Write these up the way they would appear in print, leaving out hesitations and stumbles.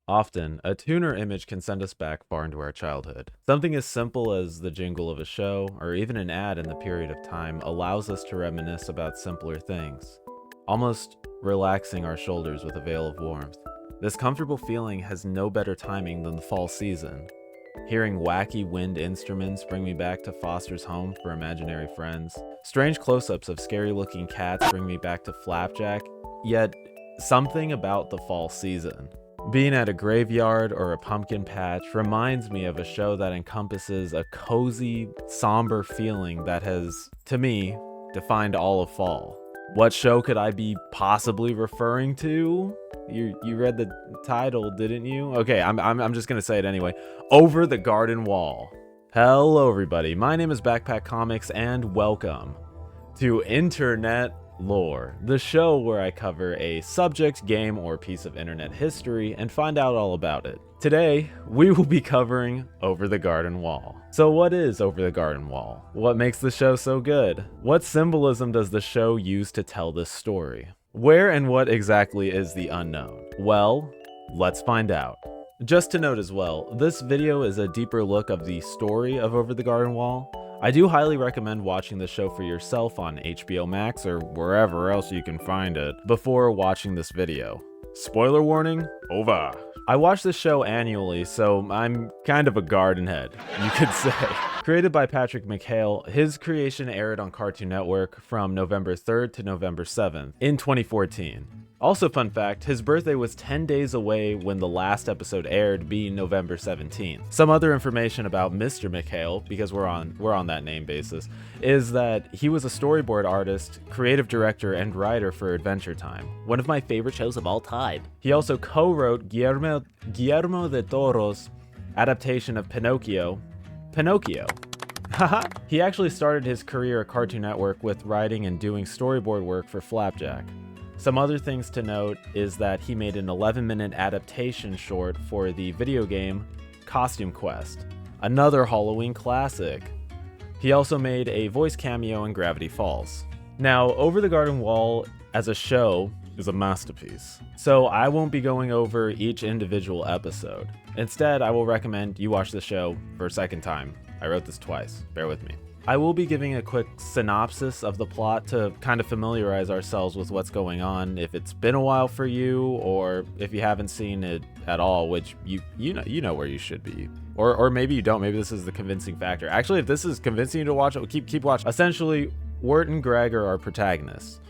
Often, a tuner image can send us back far into our childhood. Something as simple as the jingle of a show, or even an ad in the period of time, allows us to reminisce about simpler things, almost relaxing our shoulders with a veil of warmth. This comfortable feeling has no better timing than the fall season. Hearing wacky wind instruments bring me back to Foster's Home for Imaginary Friends. Strange close-ups of scary-looking cats bring me back to Flapjack, yet something about the fall season. Being at a graveyard or a pumpkin patch reminds me of a show that encompasses a cozy, somber feeling that has, to me, defined all of fall. What show could I be possibly referring to? You read the title, didn't you? Okay, I'm just gonna say it anyway. Over the Garden Wall. Hello everybody, my name is Backpack Comics and welcome to Internet Lore, the show where I cover a subject, game, or piece of internet history and find out all about it. Today, we will be covering Over the Garden Wall. So what is Over the Garden Wall? What makes the show so good? What symbolism does the show use to tell this story? Where and what exactly is the unknown? Well, let's find out. Just to note as well, this video is a deeper look of the story of Over the Garden Wall. I do highly recommend watching the show for yourself on HBO Max or wherever else you can find it before watching this video. Spoiler warning, over. I watch this show annually, so I'm kind of a garden head, you could say. Created by Patrick McHale, his creation aired on Cartoon Network from November 3rd to November 7th in 2014. Also, fun fact, his birthday was 10 days away when the last episode aired, being November 17th. Some other information about Mr. McHale, because we're on that name basis, is that he was a storyboard artist, creative director, and writer for Adventure Time, one of my favorite shows of all time. He also co-wrote Guillermo del Toro's adaptation of Pinocchio. Haha! He actually started his career at Cartoon Network with writing and doing storyboard work for Flapjack. Some other things to note is that he made an 11-minute adaptation short for the video game Costume Quest, another Halloween classic. He also made a voice cameo in Gravity Falls. Now, Over the Garden Wall as a show is a masterpiece, so I won't be going over each individual episode. Instead, I will recommend you watch the show for a second time. I wrote this twice, bear with me. I will be giving a quick synopsis of the plot to kind of familiarize ourselves with what's going on if it's been a while for you, or if you haven't seen it at all, which you know where you should be. Or maybe you don't, maybe this is the convincing factor. Actually, if this is convincing you to watch it, keep watching. Essentially, Wirt and Greg are our protagonists.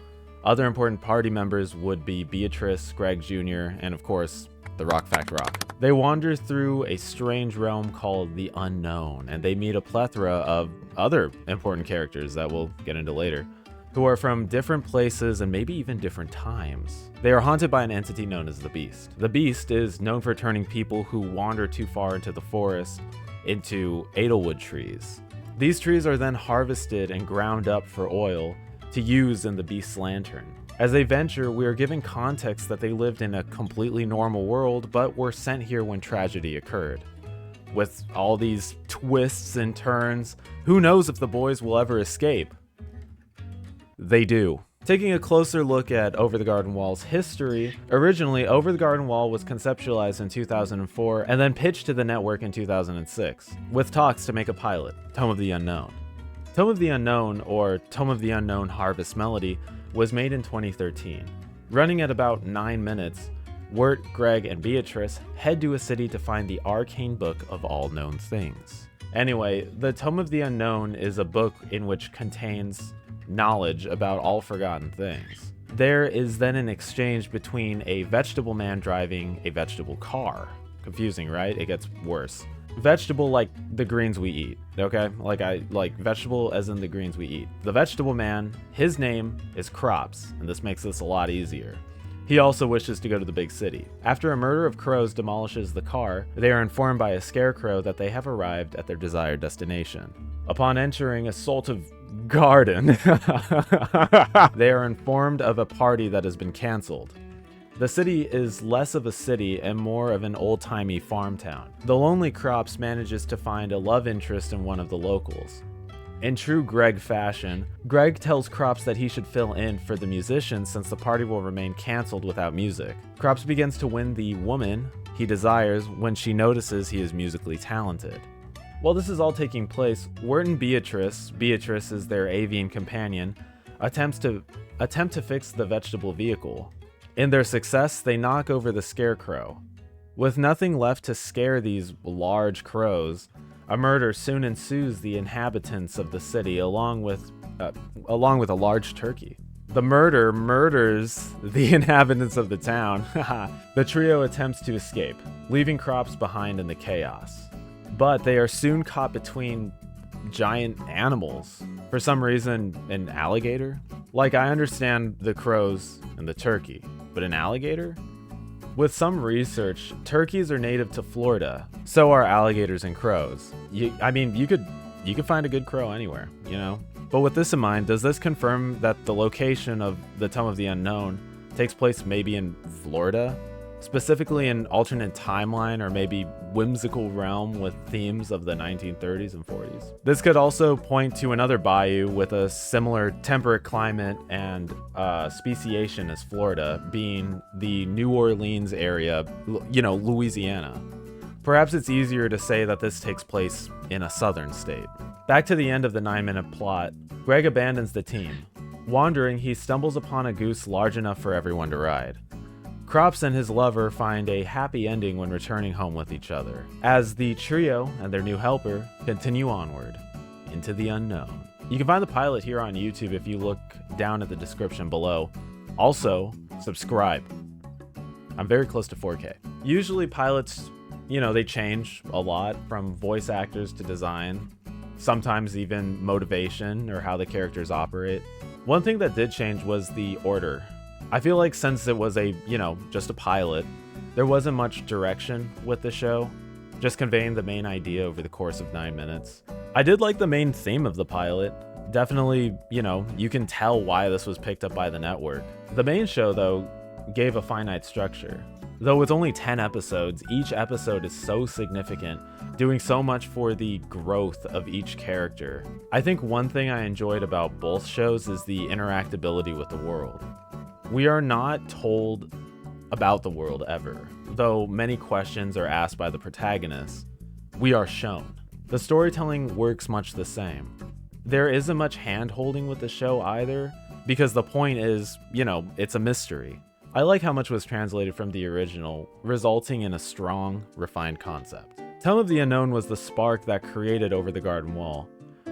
Other important party members would be Beatrice, Greg Jr., and of course, the Rock Fact Rock. They wander through a strange realm called the Unknown, and they meet a plethora of other important characters that we'll get into later, who are from different places and maybe even different times. They are haunted by an entity known as the Beast. The Beast is known for turning people who wander too far into the forest into Edelwood trees. These trees are then harvested and ground up for oil to use in the Beast's lantern. As they venture, we are given context that they lived in a completely normal world, but were sent here when tragedy occurred. With all these twists and turns, who knows if the boys will ever escape? They do. Taking a closer look at Over the Garden Wall's history, originally Over the Garden Wall was conceptualized in 2004 and then pitched to the network in 2006, with talks to make a pilot, Tome of the Unknown. Tome of the Unknown, or Tome of the Unknown Harvest Melody, was made in 2013. Running at about 9 minutes, Wirt, Greg, and Beatrice head to a city to find the arcane book of all known things. Anyway, the Tome of the Unknown is a book in which contains knowledge about all forgotten things. There is then an exchange between a vegetable man driving a vegetable car. Confusing, right? It gets worse. Vegetable like the greens we eat, okay? Like vegetable as in the greens we eat. The vegetable man, his name is Crops, and this makes this a lot easier. He also wishes to go to the big city. After a murder of crows demolishes the car, they are informed by a scarecrow that they have arrived at their desired destination. Upon entering a sort of garden, they are informed of a party that has been canceled. The city is less of a city and more of an old-timey farm town. The lonely Crops manages to find a love interest in one of the locals. In true Greg fashion, Greg tells Crops that he should fill in for the musicians since the party will remain cancelled without music. Crops begins to win the woman he desires when she notices he is musically talented. While this is all taking place, Wirt and Beatrice is their avian companion, attempt to fix the vegetable vehicle. In their success, they knock over the scarecrow. With nothing left to scare these large crows, a murder soon ensues the inhabitants of the city along with a large turkey. The murder murders the inhabitants of the town. The trio attempts to escape, leaving crops behind in the chaos. But they are soon caught between giant animals. For some reason, an alligator? Like, I understand the crows and the turkey, but an alligator? With some research, turkeys are native to Florida. So are alligators and crows. You could find a good crow anywhere, you know? But with this in mind, does this confirm that the location of the Tome of the Unknown takes place maybe in Florida? Specifically an alternate timeline or maybe whimsical realm with themes of the 1930s and 40s. This could also point to another bayou with a similar temperate climate and speciation as Florida, being the New Orleans area, Louisiana. Perhaps it's easier to say that this takes place in a southern state. Back to the end of the 9-minute plot, Greg abandons the team. Wandering, he stumbles upon a goose large enough for everyone to ride. Crops and his lover find a happy ending when returning home with each other, as the trio and their new helper continue onward into the unknown. You can find the pilot here on YouTube if you look down at the description below. Also, subscribe. I'm very close to 4K. Usually pilots, they change a lot from voice actors to design, sometimes even motivation or how the characters operate. One thing that did change was the order. I feel like since it was just a pilot, there wasn't much direction with the show, just conveying the main idea over the course of 9 minutes. I did like the main theme of the pilot. Definitely, you can tell why this was picked up by the network. The main show, though, gave a finite structure. Though with only 10 episodes, each episode is so significant, doing so much for the growth of each character. I think one thing I enjoyed about both shows is the interactability with the world. We are not told about the world ever, though many questions are asked by the protagonists. We are shown. The storytelling works much the same. There isn't much hand-holding with the show either, because the point is, it's a mystery. I like how much was translated from the original, resulting in a strong, refined concept. Tome of the Unknown was the spark that created Over the Garden Wall.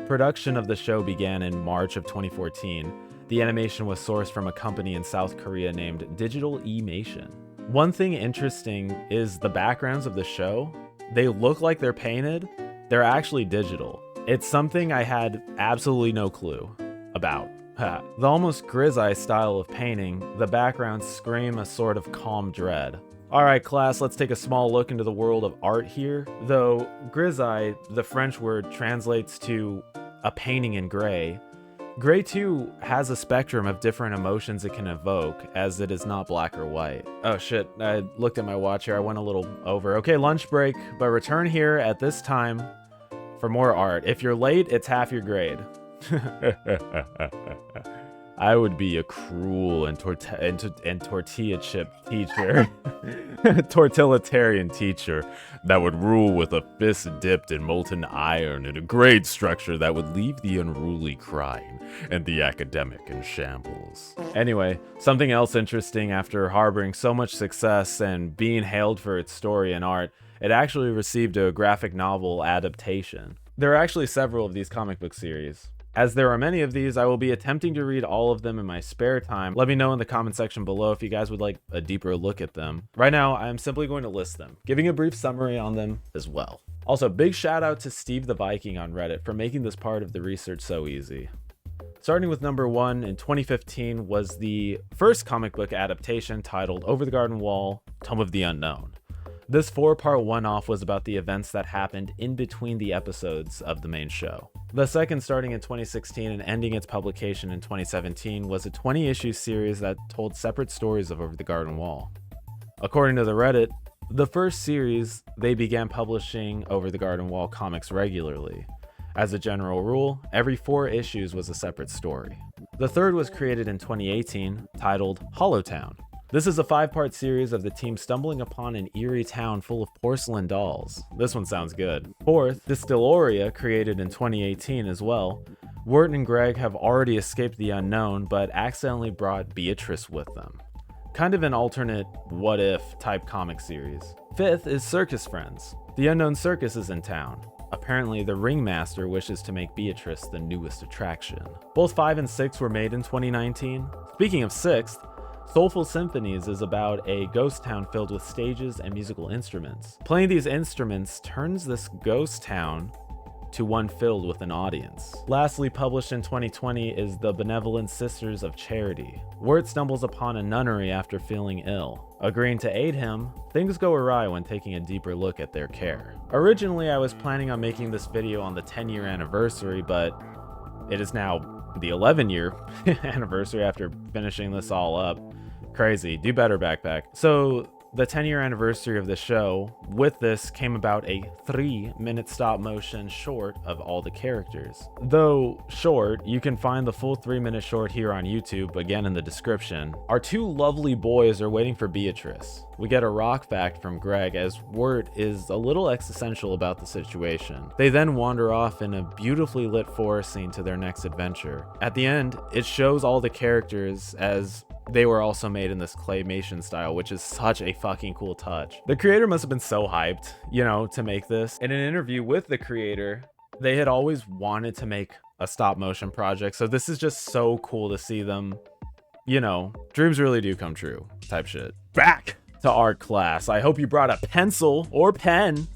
Production of the show began in March of 2014. The animation was sourced from a company in South Korea named Digital E-Mation. One thing interesting is the backgrounds of the show. They look like they're painted. They're actually digital. It's something I had absolutely no clue about. The almost grisaille style of painting, the backgrounds scream a sort of calm dread. Alright class, let's take a small look into the world of art here. Though grisaille, the French word, translates to a painting in gray, gray too has a spectrum of different emotions it can evoke, as it is not black or white. Oh shit, I looked at my watch here, I went a little over. Okay, lunch break, but return here at this time for more art. If you're late, it's half your grade. I would be a cruel and tortilla chip teacher. Tortillitarian teacher that would rule with a fist dipped in molten iron in a grade structure that would leave the unruly crying and the academic in shambles. Anyway, something else interesting: after harboring so much success and being hailed for its story and art, it actually received a graphic novel adaptation. There are actually several of these comic book series. As there are many of these, I will be attempting to read all of them in my spare time. Let me know in the comment section below if you guys would like a deeper look at them. Right now, I am simply going to list them, giving a brief summary on them as well. Also, big shout out to Steve the Viking on Reddit for making this part of the research so easy. Starting with number 1, in 2015 was the first comic book adaptation titled Over the Garden Wall, Tome of the Unknown. This 4-part one-off was about the events that happened in between the episodes of the main show. The second, starting in 2016 and ending its publication in 2017, was a 20-issue series that told separate stories of Over the Garden Wall. According to the Reddit, the first series, they began publishing Over the Garden Wall comics regularly. As a general rule, every 4 issues was a separate story. The third was created in 2018, titled Hollowtown. This is a 5-part series of the team stumbling upon an eerie town full of porcelain dolls. This one sounds good. Fourth, Distilleria, created in 2018 as well. Wirt and Greg have already escaped the unknown, but accidentally brought Beatrice with them. Kind of an alternate what-if type comic series. Fifth is Circus Friends. The unknown circus is in town. Apparently, the ringmaster wishes to make Beatrice the newest attraction. Both 5 and 6 were made in 2019. Speaking of 6th, Soulful Symphonies is about a ghost town filled with stages and musical instruments. Playing these instruments turns this ghost town to one filled with an audience. Lastly, published in 2020 is The Benevolent Sisters of Charity. Wirt stumbles upon a nunnery after feeling ill. Agreeing to aid him, things go awry when taking a deeper look at their care. Originally, I was planning on making this video on the 10-year anniversary, but it is now the 11-year anniversary after finishing this all up. Crazy. Do better, Backpack. So the 10-year anniversary of the show, with this came about a 3-minute stop motion short of all the characters. Though short, you can find the full 3-minute short here on YouTube, again in the description. Our 2 lovely boys are waiting for Beatrice. We get a rock fact from Greg as Wirt is a little existential about the situation. They then wander off in a beautifully lit forest scene to their next adventure. At the end, it shows all the characters as they were also made in this claymation style, which is such a fucking cool touch. The creator must have been so hyped, to make this. In an interview with the creator, they had always wanted to make a stop motion project, so this is just so cool to see them, dreams really do come true type shit. Back to art class. I hope you brought a pencil or pen,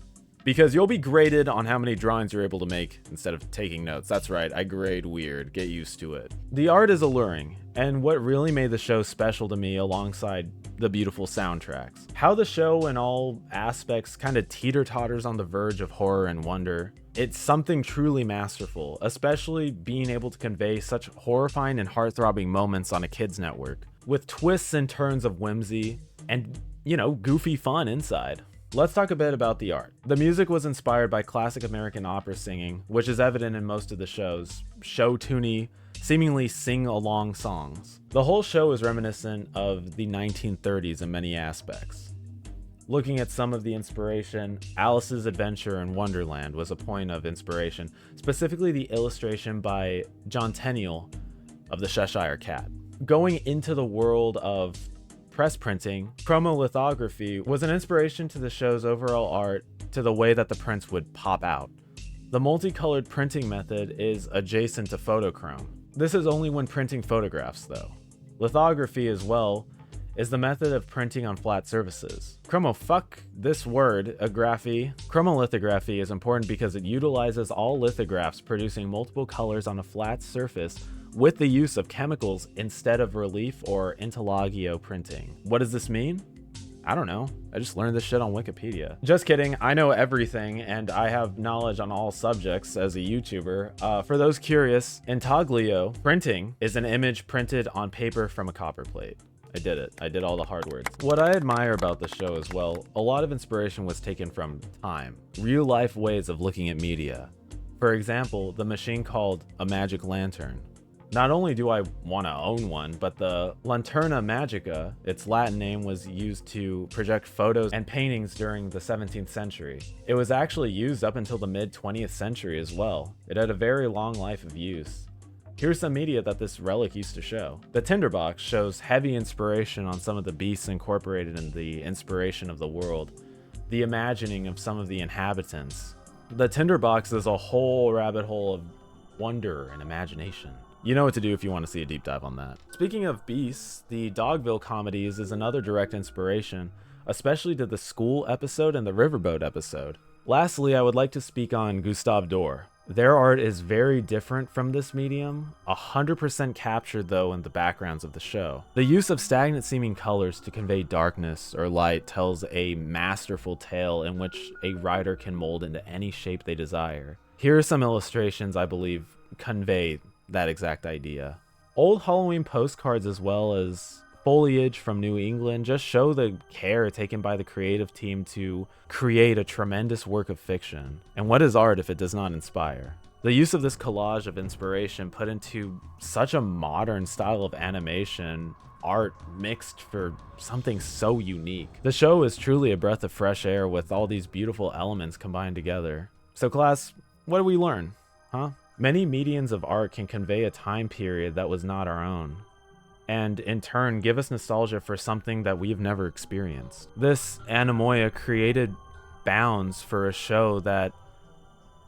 because you'll be graded on how many drawings you're able to make instead of taking notes. That's right, I grade weird. Get used to it. The art is alluring, and what really made the show special to me alongside the beautiful soundtracks. How the show in all aspects kind of teeter-totters on the verge of horror and wonder. It's something truly masterful, especially being able to convey such horrifying and heart-throbbing moments on a kids network, with twists and turns of whimsy and, goofy fun inside. Let's talk a bit about the art. The music was inspired by classic American opera singing, which is evident in most of the shows. Show-tuney, seemingly sing-along songs. The whole show is reminiscent of the 1930s in many aspects. Looking at some of the inspiration, Alice's Adventure in Wonderland was a point of inspiration, specifically the illustration by John Tenniel of the Cheshire Cat. Going into the world of press printing, chromolithography was an inspiration to the show's overall art, to the way that the prints would pop out. The multicolored printing method is adjacent to photochrome. This is only when printing photographs though. Lithography as well is the method of printing on flat surfaces. Chromolithography is important because it utilizes all lithographs producing multiple colors on a flat surface with the use of chemicals instead of relief or intaglio printing. What does this mean? I don't know. I just learned this shit on Wikipedia. Just kidding. I know everything and I have knowledge on all subjects as a YouTuber. For those curious, intaglio printing is an image printed on paper from a copper plate. I did it. I did all the hard words. What I admire about the show as well, a lot of inspiration was taken from time, real life ways of looking at media. For example, the machine called a magic lantern. Not only do I want to own one, but the Lanterna Magica, its Latin name, was used to project photos and paintings during the 17th century. It was actually used up until the mid-20th century as well. It had a very long life of use. Here's some media that this relic used to show. The Tinderbox shows heavy inspiration on some of the beasts incorporated in the inspiration of the world, the imagining of some of the inhabitants. The Tinderbox is a whole rabbit hole of wonder and imagination. You know what to do if you want to see a deep dive on that. Speaking of beasts, the Dogville comedies is another direct inspiration, especially to the school episode and the riverboat episode. Lastly, I would like to speak on Gustave Doré. Their art is very different from this medium, 100% captured though in the backgrounds of the show. The use of stagnant seeming colors to convey darkness or light tells a masterful tale in which a writer can mold into any shape they desire. Here are some illustrations I believe convey that exact idea. Old Halloween postcards as well as foliage from New England just show the care taken by the creative team to create a tremendous work of fiction. And what is art if it does not inspire? The use of this collage of inspiration put into such a modern style of animation art mixed for something so unique. The show is truly a breath of fresh air with all these beautiful elements combined together. So class, what do we learn? Huh? Many mediums of art can convey a time period that was not our own, and in turn give us nostalgia for something that we've never experienced. This anemoia created bounds for a show that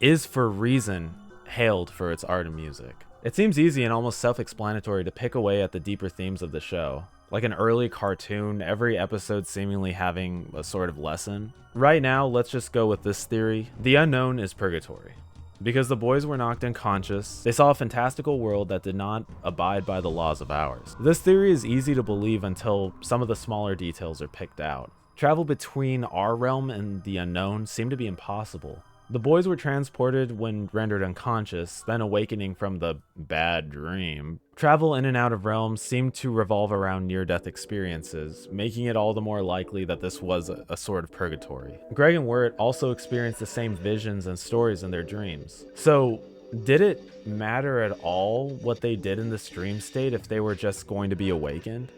is for reason hailed for its art and music. It seems easy and almost self-explanatory to pick away at the deeper themes of the show. Like an early cartoon, every episode seemingly having a sort of lesson. Right now, let's just go with this theory. The unknown is purgatory. Because the boys were knocked unconscious, they saw a fantastical world that did not abide by the laws of ours. This theory is easy to believe until some of the smaller details are picked out. Travel between our realm and the unknown seemed to be impossible. The boys were transported when rendered unconscious, then awakening from the bad dream. Travel in and out of realms seemed to revolve around near-death experiences, making it all the more likely that this was a sort of purgatory. Greg and Wirt also experienced the same visions and stories in their dreams. So, did it matter at all what they did in this dream state if they were just going to be awakened?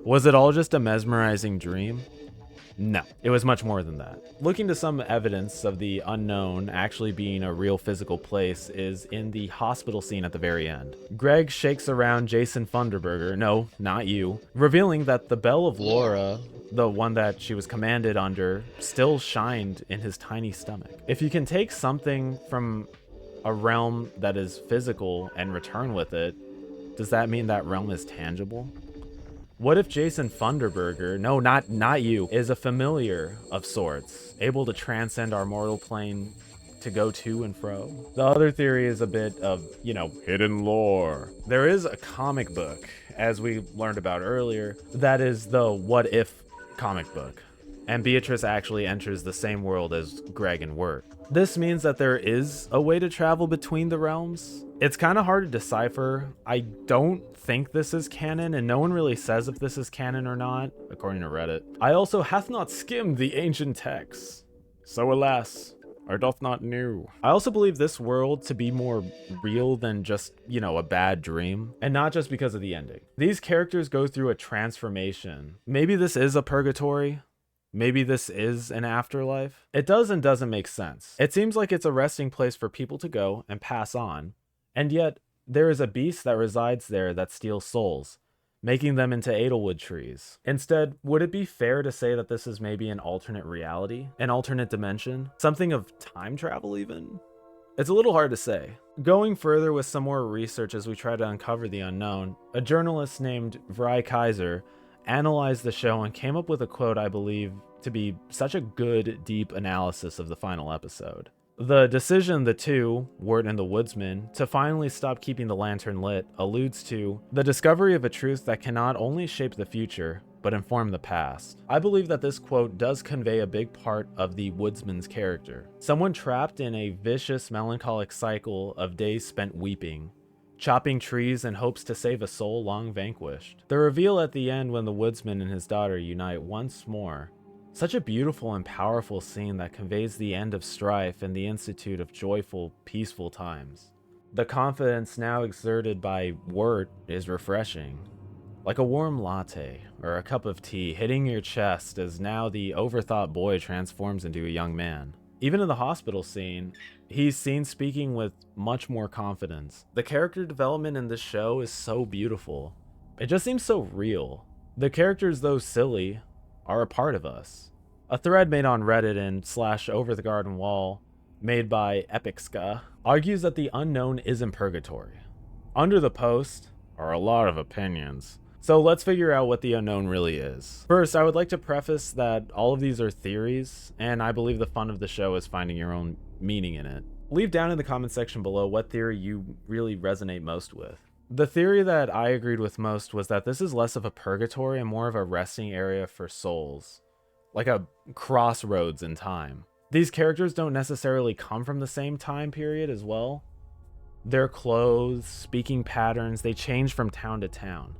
Was it all just a mesmerizing dream? No, it was much more than that. Looking to some evidence of the unknown actually being a real physical place is in the hospital scene at the very end. Greg shakes around Jason Funderburger, no, not you, revealing that the Bell of Laura, the one that she was commanded under, still shined in his tiny stomach. If you can take something from a realm that is physical and return with it, does that mean that realm is tangible? What if Jason Funderburger, no, not you, is a familiar of sorts, able to transcend our mortal plane to go to and fro? The other theory is a bit of, hidden lore. There is a comic book, as we learned about earlier, that is the What If comic book. And Beatrice actually enters the same world as Greg and Wirt. This means that there is a way to travel between the realms. It's kind of hard to decipher. I don't think this is canon, and no one really says if this is canon or not, according to Reddit. I also hath not skimmed the ancient texts, so alas, I doth not know. I also believe this world to be more real than just, a bad dream, and not just because of the ending. These characters go through a transformation. Maybe this is a purgatory. Maybe this is an afterlife. It does and doesn't make sense. It seems like it's a resting place for people to go and pass on, and yet there is a beast that resides there that steals souls, making them into Edelwood trees. Instead, would it be fair to say that this is maybe an alternate reality? An alternate dimension? Something of time travel even? It's a little hard to say. Going further with some more research as we try to uncover the unknown, a journalist named Vry Kaiser analyzed the show and came up with a quote I believe to be such a good, deep analysis of the final episode. The decision the two, Wirt and the woodsman, to finally stop keeping the lantern lit alludes to the discovery of a truth that can not only shape the future, but inform the past. I believe that this quote does convey a big part of the woodsman's character. Someone trapped in a vicious, melancholic cycle of days spent weeping, chopping trees in hopes to save a soul long vanquished. The reveal at the end when the woodsman and his daughter unite once more. Such a beautiful and powerful scene that conveys the end of strife and the institute of joyful, peaceful times. The confidence now exerted by Wirt is refreshing. Like a warm latte or a cup of tea hitting your chest as now the overthought boy transforms into a young man. Even in the hospital scene, he's seen speaking with much more confidence. The character development in this show is so beautiful. It just seems so real. The characters, though silly, are a part of us. A thread made on Reddit and /Over the Garden Wall, made by Epicska, argues that the unknown is in purgatory. Under the post are a lot of opinions. So let's figure out what the unknown really is. First, I would like to preface that all of these are theories, and I believe the fun of the show is finding your own meaning in it. Leave down in the comment section below what theory you really resonate most with. The theory that I agreed with most was that this is less of a purgatory and more of a resting area for souls, like a crossroads in time. These characters don't necessarily come from the same time period as well. Their clothes, speaking patterns, they change from town to town.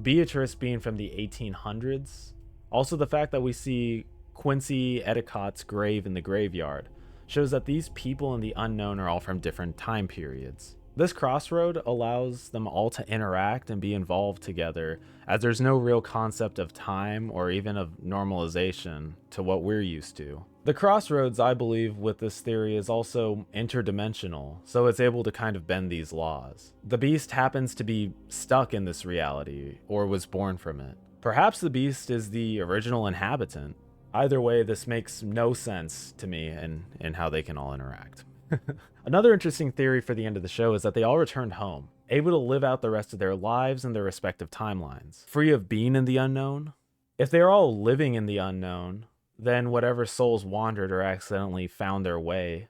Beatrice being from the 1800s. Also the fact that we see Quincy Edicott's grave in the graveyard shows that these people in the unknown are all from different time periods. This crossroad allows them all to interact and be involved together, as there's no real concept of time or even of normalization to what we're used to. The crossroads, I believe, with this theory is also interdimensional, so it's able to kind of bend these laws. The beast happens to be stuck in this reality, or was born from it. Perhaps the beast is the original inhabitant. Either way, this makes no sense to me in how they can all interact. Another interesting theory for the end of the show is that they all returned home, able to live out the rest of their lives in their respective timelines, free of being in the unknown. If they're all living in the unknown, then whatever souls wandered or accidentally found their way,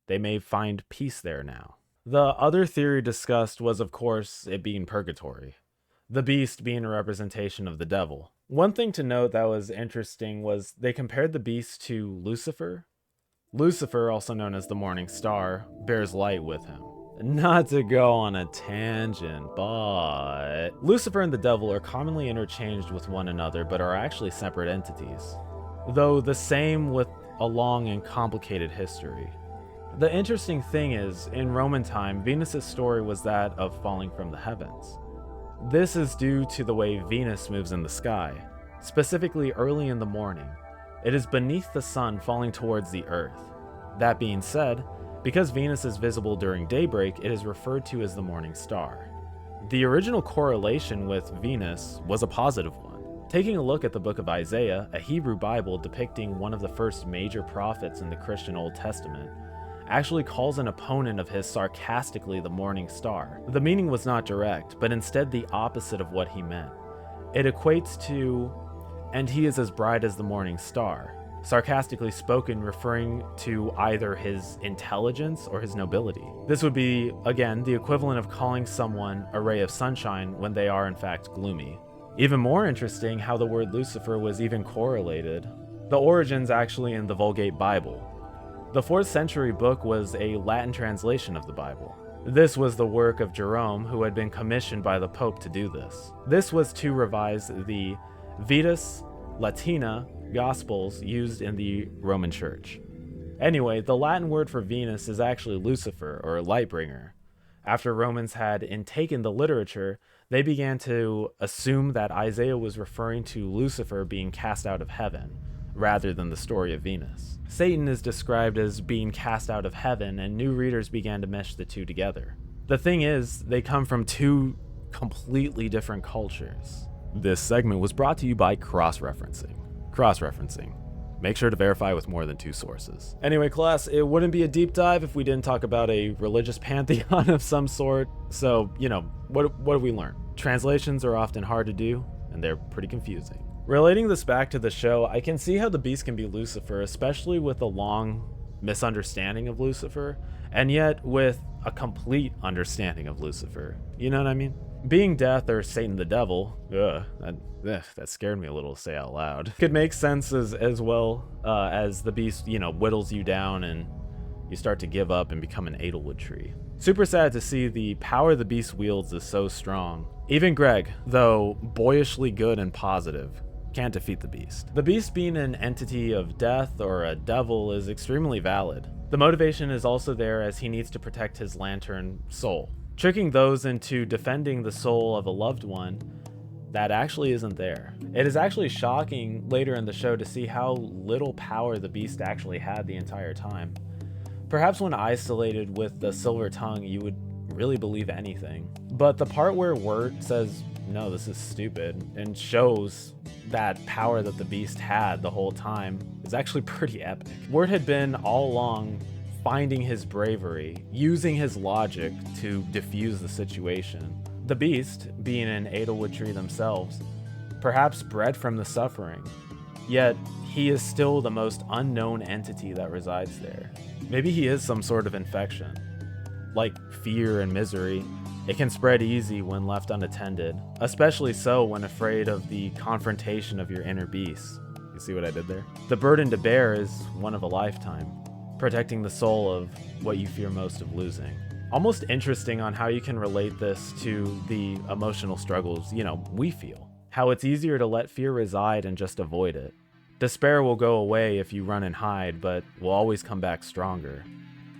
they may find peace there now. The other theory discussed was, of course, it being purgatory, the beast being a representation of the devil. One thing to note that was interesting was they compared the beast to Lucifer. Lucifer, also known as the morning star, bears light with him. Not to go on a tangent, but Lucifer and the devil are commonly interchanged with one another, but are actually separate entities, though the same with a long and complicated history. The interesting thing is, in Roman time, Venus's story was that of falling from the heavens. This is due to the way Venus moves in the sky, specifically early in the morning. It is beneath the sun falling towards the earth. That being said, because Venus is visible during daybreak, it is referred to as the morning star. The original correlation with Venus was a positive one. Taking a look at the book of Isaiah, a Hebrew Bible depicting one of the first major prophets in the Christian Old Testament, actually calls an opponent of his sarcastically the morning star. The meaning was not direct, but instead the opposite of what he meant. It equates to, and he is as bright as the morning star, sarcastically spoken, referring to either his intelligence or his nobility. This would be, again, the equivalent of calling someone a ray of sunshine when they are in fact gloomy. Even more interesting how the word Lucifer was even correlated. The origin's actually in the Vulgate Bible. The 4th century book was a Latin translation of the Bible. This was the work of Jerome, who had been commissioned by the Pope to do this. This was to revise the Vetus Latina Gospels used in the Roman Church. Anyway, the Latin word for Venus is actually Lucifer, or Lightbringer. After Romans had intaken the literature, they began to assume that Isaiah was referring to Lucifer being cast out of heaven, rather than the story of Venus. Satan is described as being cast out of heaven, and new readers began to mesh the two together. The thing is, they come from two completely different cultures. This segment was brought to you by cross-referencing. Cross-referencing. Make sure to verify with more than 2 sources. Anyway, class, it wouldn't be a deep dive if we didn't talk about a religious pantheon of some sort. So, what have we learned? Translations are often hard to do, and they're pretty confusing. Relating this back to the show, I can see how the beast can be Lucifer, especially with a long misunderstanding of Lucifer, and yet with a complete understanding of Lucifer. You know what I mean? Being death or Satan the devil, that scared me a little to say out loud, could make sense as well as the beast, whittles you down and you start to give up and become an Edelwood tree. Super sad to see the power the beast wields is so strong. Even Greg, though boyishly good and positive, can't defeat the beast. The beast being an entity of death or a devil is extremely valid. The motivation is also there as he needs to protect his lantern soul, tricking those into defending the soul of a loved one that actually isn't there. It is actually shocking later in the show to see how little power the beast actually had the entire time. Perhaps when isolated with the silver tongue, you would really believe anything. But the part where Wirt says, no, this is stupid, and shows that power that the beast had the whole time is actually pretty epic. Wirt had been all along finding his bravery, using his logic to diffuse the situation. The beast, being an Edelwood tree themselves, perhaps bred from the suffering, yet he is still the most unknown entity that resides there. Maybe he is some sort of infection. Like fear and misery, it can spread easy when left unattended, especially so when afraid of the confrontation of your inner beast. You see what I did there? The burden to bear is one of a lifetime, protecting the soul of what you fear most of losing. Almost interesting on how you can relate this to the emotional struggles, we feel. How it's easier to let fear reside and just avoid it. Despair will go away if you run and hide, but will always come back stronger.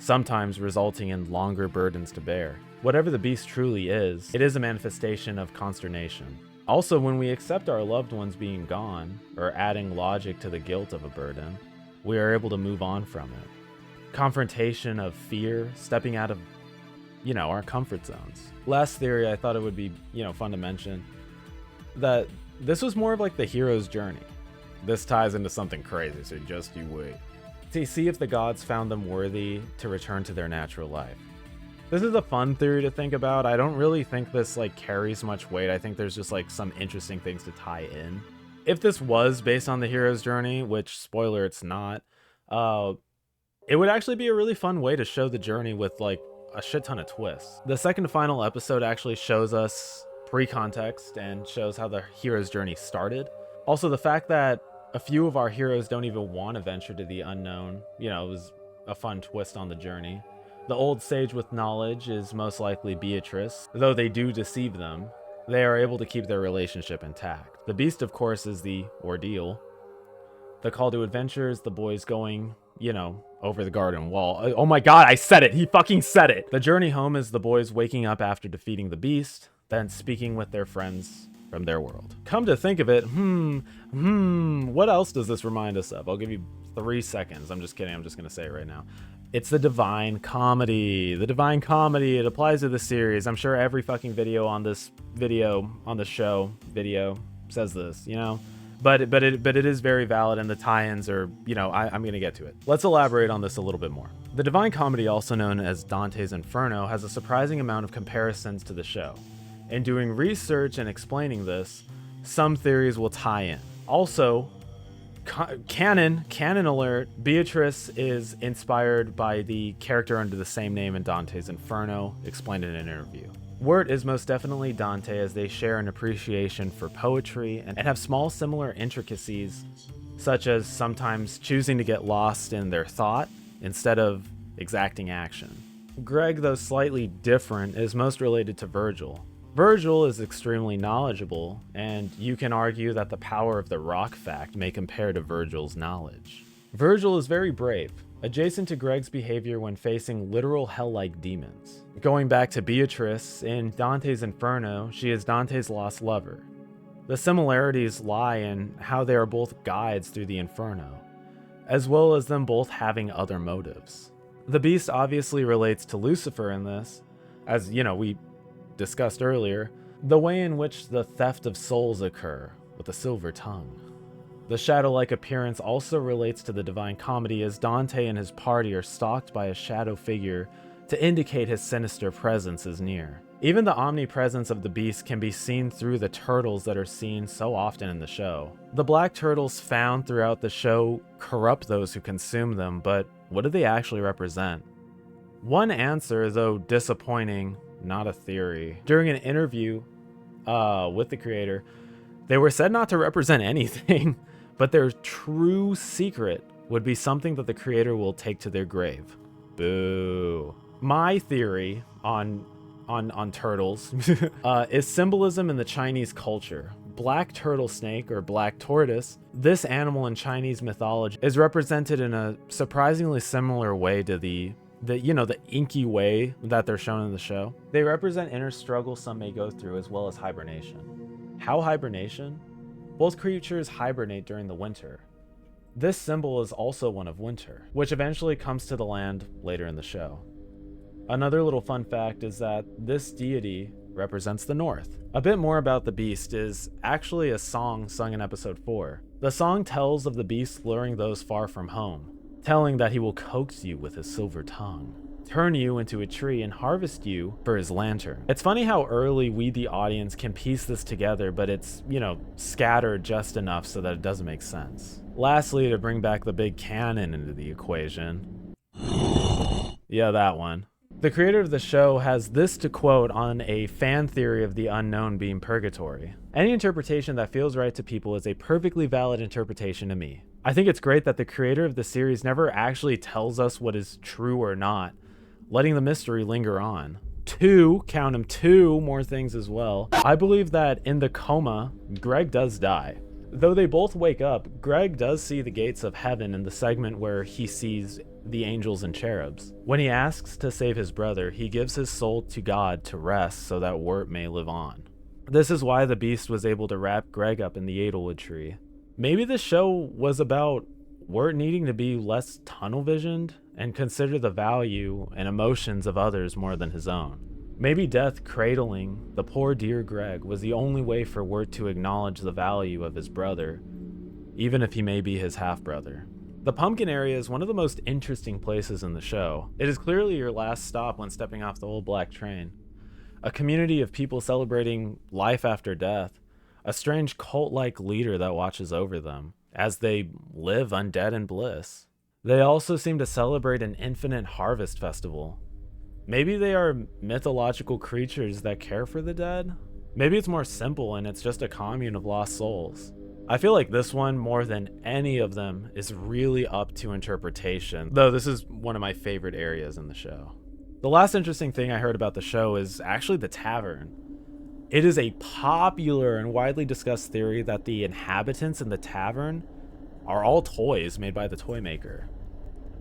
sometimes resulting in longer burdens to bear. Whatever the beast truly is, it is a manifestation of consternation. Also, when we accept our loved ones being gone, or adding logic to the guilt of a burden, we are able to move on from it. Confrontation of fear, stepping out of, our comfort zones. Last theory, I thought it would be, fun to mention, that this was more of like the hero's journey. This ties into something crazy, so just you wait. To see if the gods found them worthy to return to their natural life. This is a fun theory to think about. I don't really think this carries much weight. I think there's just some interesting things to tie in. If this was based on the hero's journey, which spoiler it's not, it would actually be a really fun way to show the journey with a shit ton of twists. The second to final episode actually shows us pre-context and shows how the hero's journey started. Also, the fact that a few of our heroes don't even want to venture to the unknown, it was a fun twist on the journey. The old sage with knowledge is most likely Beatrice. Though they do deceive them, they are able to keep their relationship intact. The beast, of course, is the ordeal. The call to adventure is the boys going, over the garden wall. Oh my god, I said it! He fucking said it! The journey home is the boys waking up after defeating the beast, then speaking with their friends from their world. Come to think of it, what else does this remind us of? I'll give you 3 seconds. I'm just kidding. I'm just going to say it right now. It's the Divine Comedy. The Divine Comedy, it applies to the series. I'm sure every fucking video on this show says this, But it is very valid, and the tie-ins are, I'm going to get to it. Let's elaborate on this a little bit more. The Divine Comedy, also known as Dantes Inferno, has a surprising amount of comparisons to the show. In doing research and explaining this, some theories will tie in. Also, canon alert, Beatrice is inspired by the character under the same name in Dante's Inferno, explained in an interview. Wirt is most definitely Dante, as they share an appreciation for poetry and have small similar intricacies, such as sometimes choosing to get lost in their thought instead of exacting action. Greg, though slightly different, is most related to Virgil. Virgil is extremely knowledgeable, and you can argue that the power of the rock fact may compare to Virgil's knowledge. Virgil is very brave, adjacent to Greg's behavior when facing literal hell-like demons. Going back to Beatrice, in Dante's Inferno, she is Dante's lost lover. The similarities lie in how they are both guides through the Inferno, as well as them both having other motives. The beast obviously relates to Lucifer in this, as we discussed earlier, the way in which the theft of souls occur with a silver tongue. The shadow-like appearance also relates to the Divine Comedy, as Dante and his party are stalked by a shadow figure to indicate his sinister presence is near. Even the omnipresence of the beast can be seen through the turtles that are seen so often in the show. The black turtles found throughout the show corrupt those who consume them, but what do they actually represent? One answer, though disappointing, not a theory. During an interview with the creator, they were said not to represent anything, but their true secret would be something that the creator will take to their grave. Boo. My theory on turtles is symbolism in the Chinese culture. Black turtle snake, or black tortoise, this animal in Chinese mythology is represented in a surprisingly similar way to the inky way that they're shown in the show. They represent inner struggles some may go through, as well as hibernation. How hibernation? Both creatures hibernate during the winter. This symbol is also one of winter, which eventually comes to the land later in the show. Another little fun fact is that this deity represents the north. A bit more about the beast is actually a song sung in episode 4. The song tells of the beast luring those far from home, telling that he will coax you with his silver tongue, turn you into a tree, and harvest you for his lantern. It's funny how early we, the audience, can piece this together, but it's, scattered just enough so that it doesn't make sense. Lastly, to bring back the big canon into the equation. Yeah, that one. The creator of the show has this to quote on a fan theory of the unknown being purgatory. Any interpretation that feels right to people is a perfectly valid interpretation to me. I think it's great that the creator of the series never actually tells us what is true or not, letting the mystery linger on. 2 more things as well. I believe that in the coma, Greg does die. Though they both wake up, Greg does see the gates of heaven in the segment where he sees the angels and cherubs. When he asks to save his brother, he gives his soul to God to rest so that Wirt may live on. This is why the beast was able to wrap Greg up in the Edelwood tree. Maybe the show was about Wirt needing to be less tunnel-visioned and consider the value and emotions of others more than his own. Maybe death cradling the poor dear Greg was the only way for Wirt to acknowledge the value of his brother, even if he may be his half-brother. The pumpkin area is one of the most interesting places in the show. It is clearly your last stop when stepping off the old black train. A community of people celebrating life after death, a strange cult-like leader that watches over them as they live undead in bliss. They also seem to celebrate an infinite harvest festival. Maybe they are mythological creatures that care for the dead? Maybe it's more simple and it's just a commune of lost souls. I feel like this one, more than any of them, is really up to interpretation, though this is one of my favorite areas in the show. The last interesting thing I heard about the show is actually the tavern. It is a popular and widely discussed theory that the inhabitants in the tavern are all toys made by the toy maker.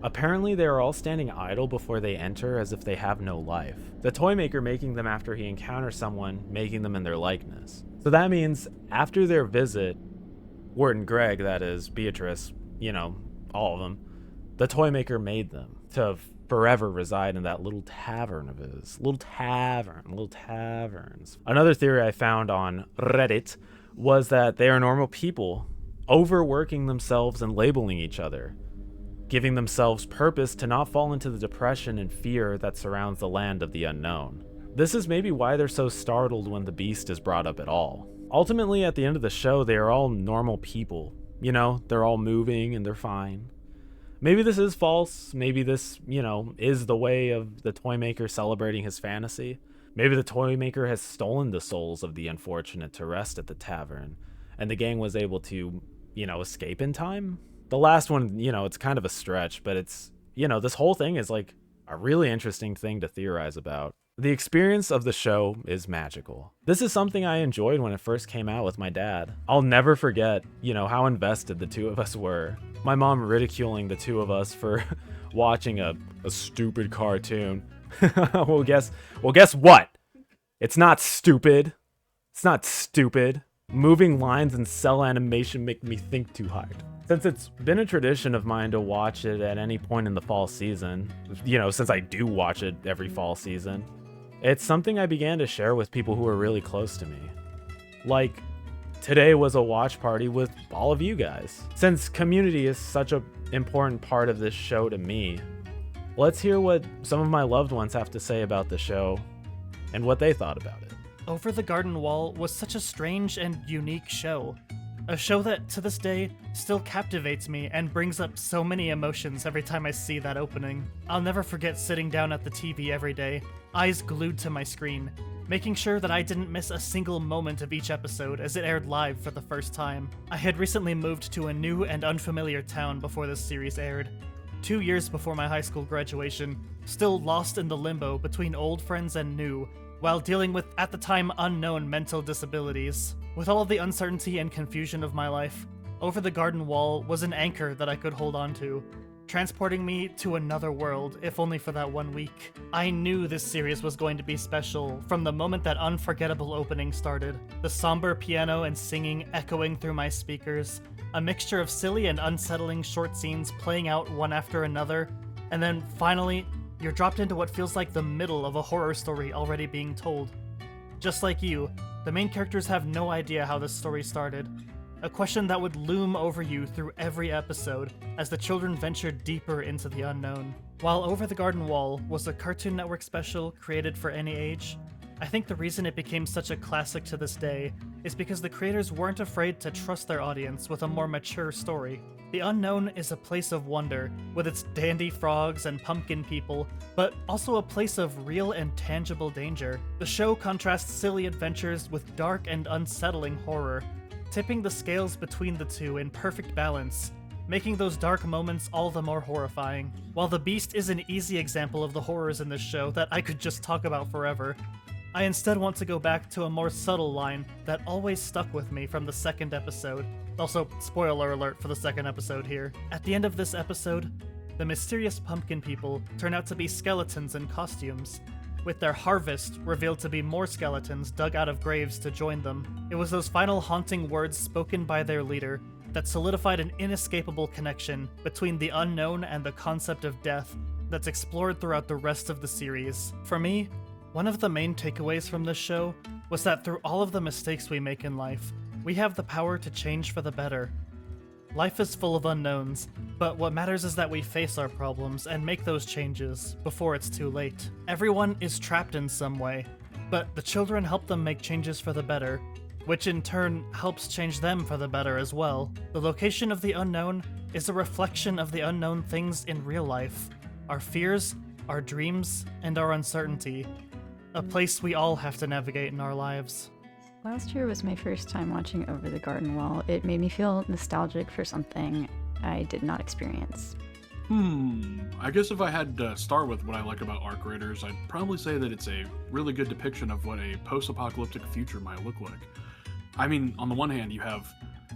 Apparently, they are all standing idle before they enter as if they have no life. The toy maker making them after he encounters someone, making them in their likeness. So that means after their visit, Wirt and Greg, that is, Beatrice, all of them, the toy maker made them to forever reside in that little tavern of his. Little taverns. Another theory I found on Reddit was that they are normal people, overworking themselves and labeling each other, giving themselves purpose to not fall into the depression and fear that surrounds the land of the unknown. This is maybe why they're so startled when the beast is brought up at all. Ultimately, at the end of the show, they are all normal people. They're all moving and they're fine. Maybe this is false. Maybe this, is the way of the toy maker celebrating his fantasy. Maybe the toy maker has stolen the souls of the unfortunate to rest at the tavern, and the gang was able to, escape in time. The last one, it's kind of a stretch, but it's, this whole thing is like a really interesting thing to theorize about. The experience of the show is magical. This is something I enjoyed when it first came out with my dad. I'll never forget, how invested the two of us were. My mom ridiculing the two of us for watching a stupid cartoon. Well, guess what? It's not stupid. It's not stupid. Moving lines and cell animation make me think too hard. Since it's been a tradition of mine to watch it at any point in the fall season, since I do watch it every fall season, it's something I began to share with people who are really close to me. Like, today was a watch party with all of you guys. Since community is such an important part of this show to me, let's hear what some of my loved ones have to say about the show and what they thought about it. Over the Garden Wall was such a strange and unique show. A show that, to this day, still captivates me and brings up so many emotions every time I see that opening. I'll never forget sitting down at the TV every day, eyes glued to my screen, making sure that I didn't miss a single moment of each episode as it aired live for the first time. I had recently moved to a new and unfamiliar town before this series aired, 2 years before my high school graduation, still lost in the limbo between old friends and new, while dealing with, at the time, unknown mental disabilities. With all of the uncertainty and confusion of my life, Over the Garden Wall was an anchor that I could hold on to, transporting me to another world, if only for that 1 week. I knew this series was going to be special from the moment that unforgettable opening started. The somber piano and singing echoing through my speakers, a mixture of silly and unsettling short scenes playing out one after another, and then finally, you're dropped into what feels like the middle of a horror story already being told. Just like you, the main characters have no idea how this story started. A question that would loom over you through every episode as the children ventured deeper into the unknown. While Over the Garden Wall was a Cartoon Network special created for any age, I think the reason it became such a classic to this day is because the creators weren't afraid to trust their audience with a more mature story. The unknown is a place of wonder, with its dandy frogs and pumpkin people, but also a place of real and tangible danger. The show contrasts silly adventures with dark and unsettling horror, tipping the scales between the two in perfect balance, making those dark moments all the more horrifying. While the Beast is an easy example of the horrors in this show that I could just talk about forever, I instead want to go back to a more subtle line that always stuck with me from the second episode, Also, spoiler alert for the second episode here. At the end of this episode, the mysterious pumpkin people turn out to be skeletons in costumes, with their harvest revealed to be more skeletons dug out of graves to join them. It was those final haunting words spoken by their leader that solidified an inescapable connection between the unknown and the concept of death that's explored throughout the rest of the series. For me, one of the main takeaways from this show was that through all of the mistakes we make in life, we have the power to change for the better. Life is full of unknowns, but what matters is that we face our problems and make those changes before it's too late. Everyone is trapped in some way, but the children help them make changes for the better, which in turn helps change them for the better as well. The location of the unknown is a reflection of the unknown things in real life, our fears, our dreams, and our uncertainty. A place we all have to navigate in our lives. Last year was my first time watching Over the Garden Wall. It made me feel nostalgic for something I did not experience. I guess if I had to start with what I like about Arc Raiders, I'd probably say that it's a really good depiction of what a post-apocalyptic future might look like. I mean, on the one hand, you have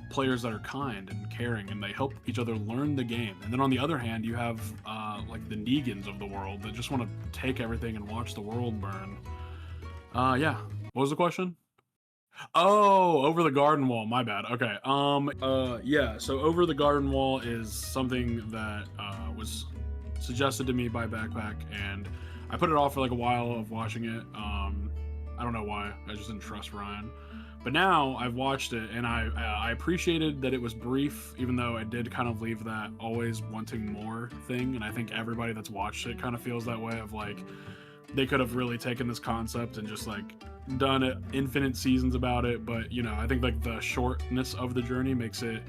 players that are kind and caring, and they help each other learn the game. And then on the other hand, you have like the Negans of the world that just want to take everything and watch the world burn. Yeah. What was the question? Oh, Over the Garden Wall. My bad. Okay. Yeah. So Over the Garden Wall is something that was suggested to me by Backpack, and I put it off for like a while of watching it. I don't know why. I just didn't trust Ryan. But now I've watched it, and I appreciated that it was brief, even though it did kind of leave that always wanting more thing. And I think everybody that's watched it kind of feels that way of like, they could have really taken this concept and just like done it infinite seasons about it. But, you know, I think like the shortness of the journey makes it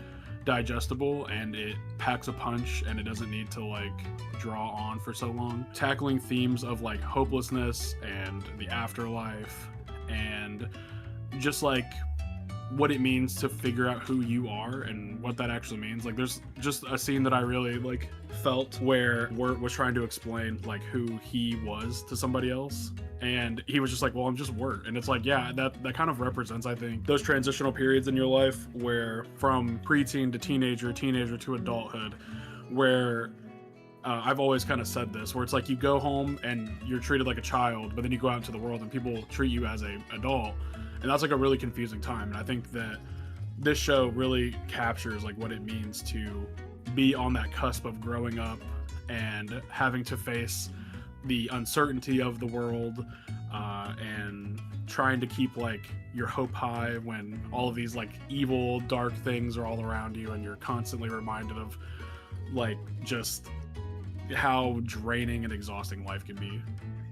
digestible, and it packs a punch, and it doesn't need to like draw on for so long. Tackling themes of like hopelessness and the afterlife, and just like what it means to figure out who you are and what that actually means. Like there's just a scene that I really like felt where Wirt was trying to explain like who he was to somebody else, and he was just like, well, I'm just Wirt. And it's like, yeah, that kind of represents, I think, those transitional periods in your life where from preteen to teenager to adulthood, where I've always kind of said this, where it's like you go home and you're treated like a child, but then you go out into the world and people treat you as an adult. And that's like a really confusing time. And I think that this show really captures like what it means to be on that cusp of growing up and having to face the uncertainty of the world, and trying to keep like your hope high when all of these like evil, dark things are all around you, and you're constantly reminded of like just how draining and exhausting life can be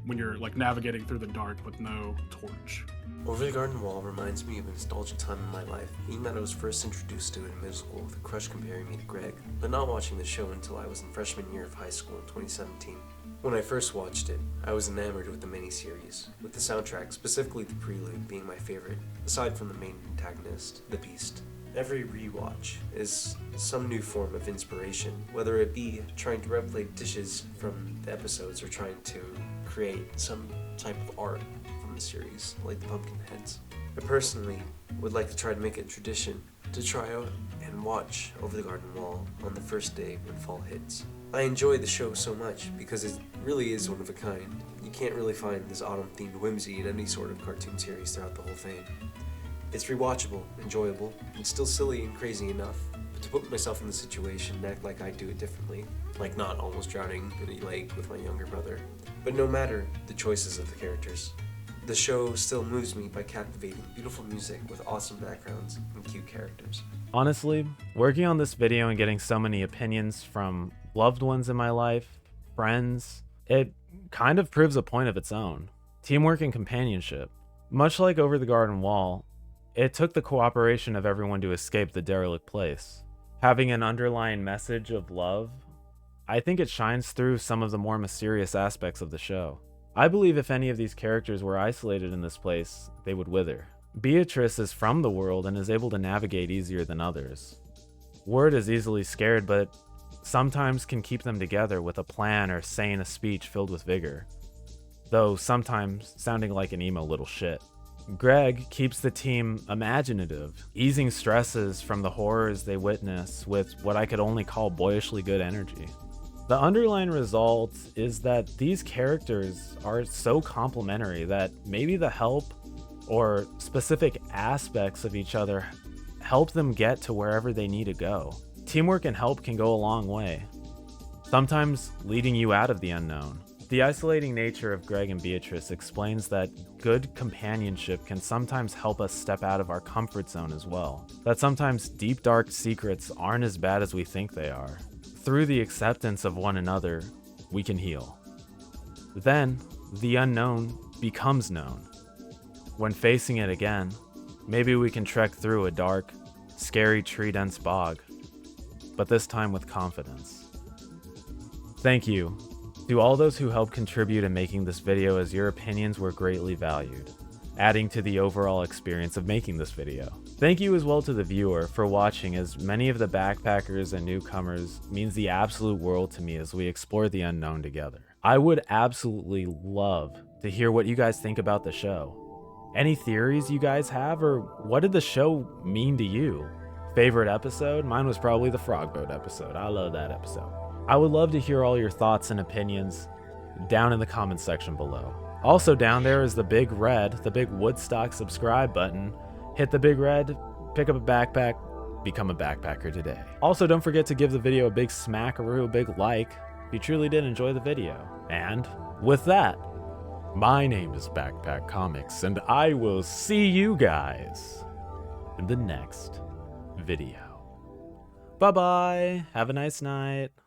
when you're like navigating through the dark with no torch. Over the Garden Wall reminds me of a nostalgic time in my life, being that I was first introduced to it in middle school with a crush comparing me to Greg, but not watching the show until I was in freshman year of high school in 2017. When I first watched it, I was enamored with the miniseries, with the soundtrack, specifically the prelude, being my favorite, aside from the main antagonist, the Beast. Every rewatch is some new form of inspiration, whether it be trying to replicate dishes from the episodes or trying to create some type of art from the series, like the pumpkin heads. I personally would like to try to make it a tradition to try out and watch Over the Garden Wall on the first day when fall hits. I enjoy the show so much because it really is one of a kind. You can't really find this autumn-themed whimsy in any sort of cartoon series throughout the whole thing. It's rewatchable, enjoyable, and still silly and crazy enough, but to put myself in the situation and act like I do it differently, like not almost drowning in a lake with my younger brother. But no matter the choices of the characters, the show still moves me by captivating beautiful music with awesome backgrounds and cute characters. Honestly, working on this video and getting so many opinions from loved ones in my life, friends, it kind of proves a point of its own. Teamwork and companionship. Much like Over the Garden Wall, it took the cooperation of everyone to escape the derelict place. Having an underlying message of love, I think it shines through some of the more mysterious aspects of the show. I believe if any of these characters were isolated in this place, they would wither. Beatrice is from the world and is able to navigate easier than others. Wirt is easily scared, but sometimes can keep them together with a plan or saying a speech filled with vigor, though sometimes sounding like an emo little shit. Greg keeps the team imaginative, easing stresses from the horrors they witness with what I could only call boyishly good energy. The underlying result is that these characters are so complementary that maybe the help or specific aspects of each other help them get to wherever they need to go. Teamwork and help can go a long way, sometimes leading you out of the unknown. The isolating nature of Greg and Beatrice explains that good companionship can sometimes help us step out of our comfort zone as well. That sometimes deep dark secrets aren't as bad as we think they are. Through the acceptance of one another, we can heal. Then, the unknown becomes known. When facing it again, maybe we can trek through a dark, scary tree-dense bog, but this time with confidence. Thank you to all those who helped contribute in making this video, as your opinions were greatly valued, adding to the overall experience of making this video. Thank you as well to the viewer for watching, as many of the backpackers and newcomers means the absolute world to me as we explore the unknown together. I would absolutely love to hear what you guys think about the show. Any theories you guys have, or what did the show mean to you? Favorite episode? Mine was probably the frog boat episode. I love that episode. I would love to hear all your thoughts and opinions down in the comments section below. Also down there is the big Woodstock subscribe button. Hit the big red, pick up a backpack, become a backpacker today. Also, don't forget to give the video a big smackaroo, a big like, if you truly did enjoy the video. And with that, my name is Backpack Comics, and I will see you guys in the next video. Bye-bye. Have a nice night.